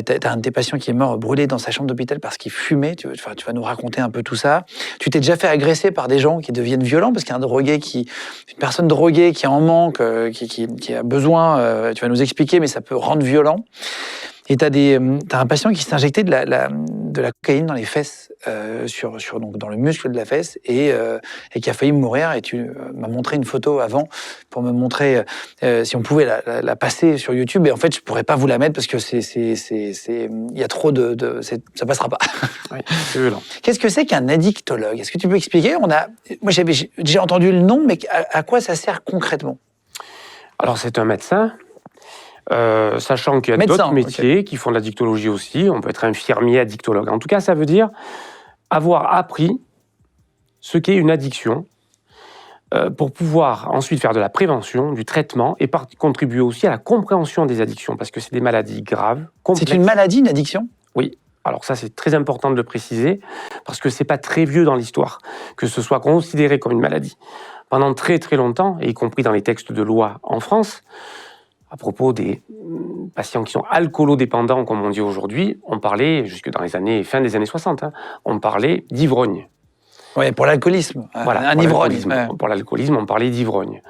t'as un de tes patients qui est mort brûlé dans sa chambre d'hôpital parce qu'il fumait. Tu vas nous raconter un peu tout ça. Tu t'es déjà fait agresser par des gens qui deviennent violents parce qu'il y a une personne droguée qui est en manque, qui a besoin. Tu vas nous expliquer, mais ça peut rendre violent. Et t'as un patient qui s'est injecté de la cocaïne dans les fesses, donc dans le muscle de la fesse, et qui a failli mourir. Et tu m'as montré une photo avant pour me montrer si on pouvait la passer sur YouTube. Et en fait, je pourrais pas vous la mettre parce que il y a trop ça passera pas. Oui, c'est violent. Qu'est-ce que c'est qu'un addictologue? Est-ce que tu peux expliquer? Moi, j'ai entendu le nom, mais à quoi ça sert concrètement? Alors, c'est un médecin. Sachant qu'il y a d'autres métiers qui font de l'addictologie aussi. On peut être infirmier, addictologue. En tout cas, ça veut dire avoir appris ce qu'est une addiction pour pouvoir ensuite faire de la prévention, du traitement et contribuer aussi à la compréhension des addictions parce que c'est des maladies graves, complexes. C'est une maladie, une addiction? Oui. Alors ça, c'est très important de le préciser parce que c'est pas très vieux dans l'histoire que ce soit considéré comme une maladie. Pendant très très longtemps, et y compris dans les textes de loi en France, à propos des patients qui sont alcoolodépendants, comme on dit aujourd'hui, on parlait, jusque dans les fin des années 60, on parlait d'ivrogne. Oui, pour l'alcoolisme. Voilà, un ivrogne. Pour l'alcoolisme, on parlait d'ivrogne.